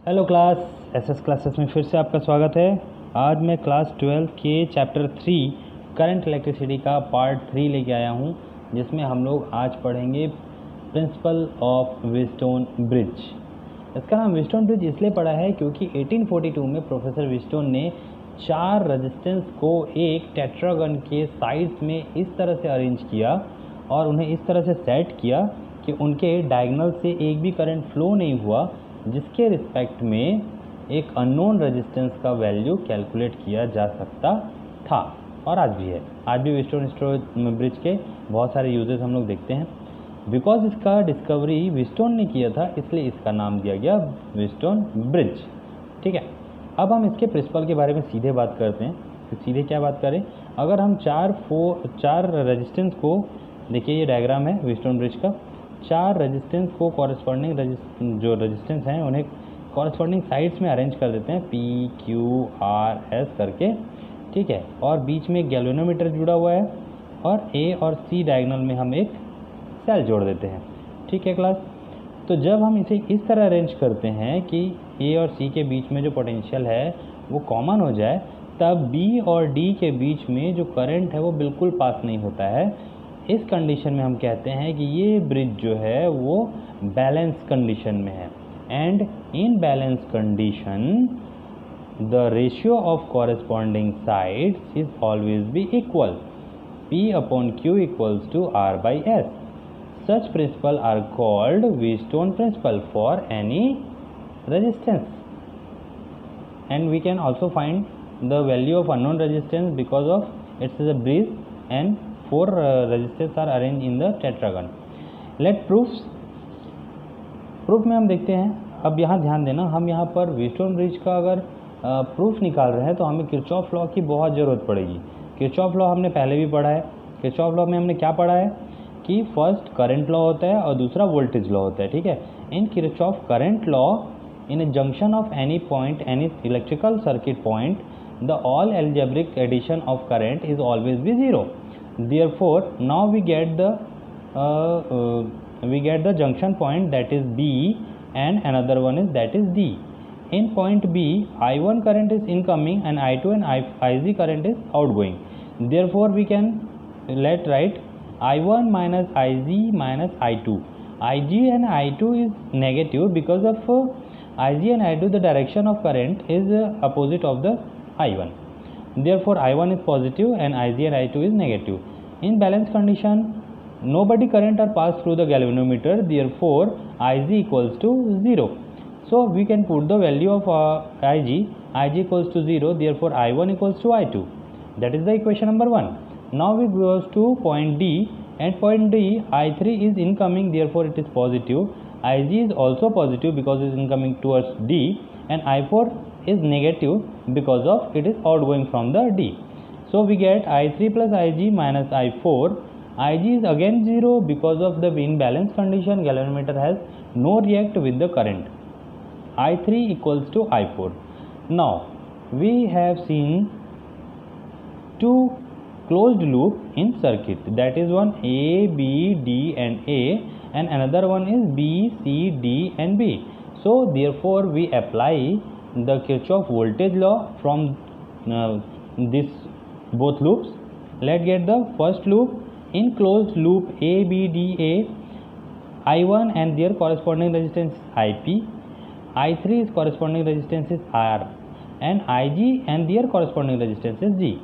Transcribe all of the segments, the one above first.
Hello class, SS classes में फिर से आपका स्वागत है। आज मैं क्लास 12 के चैप्टर 3 करंट इलेक्ट्रिसिटी का पार्ट 3 लेके आया हूँ, जिसमें हम लोग आज पढ़ेंगे प्रिंसिपल ऑफ व्हीटस्टोन ब्रिज। इसका नाम व्हीटस्टोन ब्रिज इसलिए पड़ा है क्योंकि 1842 में प्रोफेसर व्हीटस्टोन ने 4 रेजिस्टेंस को एक टेट्रागन के साइड्स में इस तरह से अरेंज किया और उन्हें इस तरह से सेट किया कि उनके डायगोनल से एक भी करंट फ्लो नहीं हुआ, जिसके रिस्पेक्ट में एक अननोन रेजिस्टेंस का वैल्यू कैलकुलेट किया जा सकता था और आज भी है। आज भी व्हीटस्टोन ब्रिज के बहुत सारे यूजेस हम लोग देखते हैं। बिकॉज इसका डिस्कवरी व्हीटस्टोन ने किया था, इसलिए इसका नाम दिया गया व्हीटस्टोन ब्रिज। ठीक है, अब हम इसके प्रिंसिपल के बारे में सीधे बात करते हैं। तो सीधे क्या बात करें, अगर हम चार रेजिस्टेंस को देखिए, ये डायग्राम है व्हीटस्टोन ब्रिज का। 4 रेजिस्टेंस को कॉरेस्पॉन्डिंग जो रेजिस्टेंस हैं उन्हें कॉरेस्पॉन्डिंग साइड्स में अरेंज कर देते हैं, पी क्यू आर एस करके। ठीक है, और बीच में गैल्वेनोमीटर जुड़ा हुआ है और ए और सी डायगोनल में हम एक सेल जोड़ देते हैं। ठीक है क्लास, तो जब हम इसे इस तरह अरेंज करते हैं कि ए और सी के बीच में जो पोटेंशियल है वो कॉमन हो जाए, तब बी और डी के बीच में जो करंट है वो बिल्कुल पास नहीं होता है। इस कंडीशन में हम कहते हैं कि ये ब्रिज जो है वो बैलेंस कंडीशन में है। And in balance condition the ratio of corresponding sides is always be equal, P upon Q equals to R by S. Such principles are called Wheatstone principle for any resistance. And we can also find the value of unknown resistance because of it is a bridge and 4 resistors are arranged in the tetragon. Let proofs. Proof में हम देखते हैं। अब यहाँ ध्यान देना, हम यहाँ पर व्हीटस्टोन ब्रिज का अगर प्रूफ निकाल रहे हैं तो हमें किरचॉफ लॉ की बहुत ज़रूरत पड़ेगी। किरचॉफ लॉ हमने पहले भी पढ़ा है। किरचॉफ लॉ में हमने क्या पढ़ा है कि फर्स्ट करंट लॉ होता है और दूसरा वोल्टेज लॉ होता है। ठीक है, in Kirchhoff current law, in a junction of any point, any electrical circuit point, the all algebraic addition of current is always be 0. Therefore now we get the junction point, that is B, and another one is that is D. In point B, I1 current is incoming and I2 and IZ current is outgoing. Therefore we can write I1 minus IZ minus I2. IG and I2 is negative because of IG and I2 the direction of current is opposite of the I1. Therefore I1 is positive and IG and I2 is negative. In balance condition, nobody current are passed through the galvanometer, therefore Ig equals to 0. So we can put the value of Ig equals to 0, therefore I1 equals to I2. That is the equation number 1. Now we goes to point D, and point D, I3 is incoming, therefore it is positive. Ig is also positive because it is incoming towards D, and I4 is negative because of it is outgoing from the D. So we get I3 plus Ig minus I4. Ig is again 0 because of the imbalance condition, galvanometer has no react with the current. I3 equals to I4. Now we have seen 2 closed loop in circuit, that is one A, B, D and A, and another one is B, C, D and B. So therefore we apply the Kirchhoff voltage law from this both loops. Let's get the first loop. In closed loop A, B, D, A, I1 and their corresponding resistance is IP, I3 is corresponding resistance is R, and Ig and their corresponding resistance is G.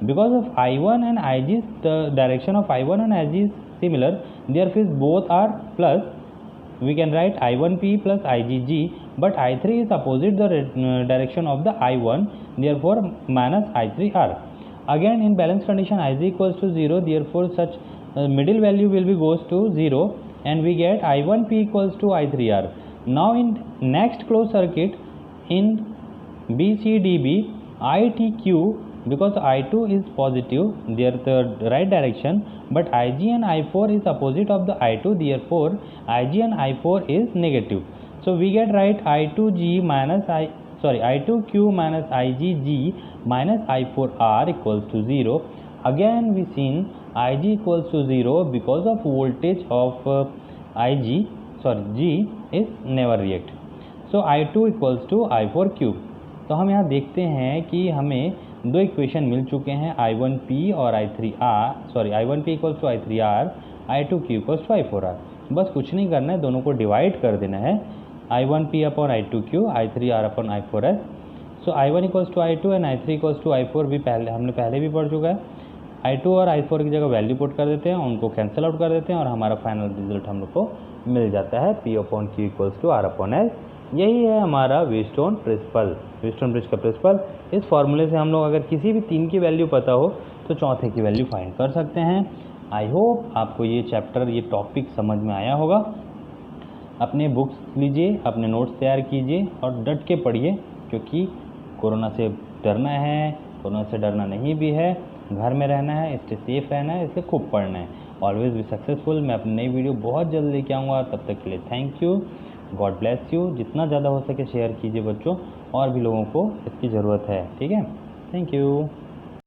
Because of I1 and Ig, the direction of I1 and Ig is similar, therefore both are plus. We can write I1P plus IgG, but I3 is opposite the direction of the I1, therefore minus I3R. Again in balance condition Ig equals to 0, therefore such middle value will be goes to 0, and we get I1P equals to I3R. Now in next closed circuit in BCDB, ITQ, because I2 is positive, there the right direction, but Ig and I4 is opposite of the I2, therefore Ig and I4 is negative. So we get right I2G minus I2Q minus IgG minus I4R equals to 0. Again we seen Ig equals to 0 because of voltage of G is never react. So I2 equals to I4 cube. तो हम यहाँ देखते हैं कि हमें दो equation मिल चुके हैं, I1P और I1P equals to I3R, I2Q equals to I4R। बस कुछ नहीं करना है, दोनों को डिवाइड कर देना है, I1P upon I2Q, I3R upon I4S। So I1 equals to I2 and I3 equals to I4 भी हमने पहले भी पढ़ चुका है। I2 और I4 की जगह वैल्यू पुट कर देते हैं, उनको कैंसिल आउट कर देते हैं और हमारा फाइनल रिजल्ट हम लोग को मिल जाता है P upon Q equals to R upon S। यही है हमारा व्हीटस्टोन प्रिंसिपल, व्हीटस्टोन ब्रिज का प्रिंसिपल। इस फॉर्मूले से हम लोग अगर किसी भी तीन की वैल्यू पता हो तो चौथे की वैल्यू फाइंड कर सकते हैं। आई होप आपको ये चैप्टर, ये टॉपिक समझ में आया होगा। अपने बुक्स लीजिए, अपने नोट्स तैयार कीजिए और डट के पढ़िए, क्योंकि कोरोना से डरना है, कोरोना से डरना नहीं भी है, घर में रहना है, इससे सेफ रहना है, इसलिए खूब पढ़ना है। Always be successful. मैं अपनी नई वीडियो बहुत जल्द लेके आऊँगा, तब तक के लिए thank you, God bless you. जितना ज़्यादा हो सके शेयर कीजिए बच्चों, और भी लोगों को इसकी ज़रूरत है, ठीक है। Thank you.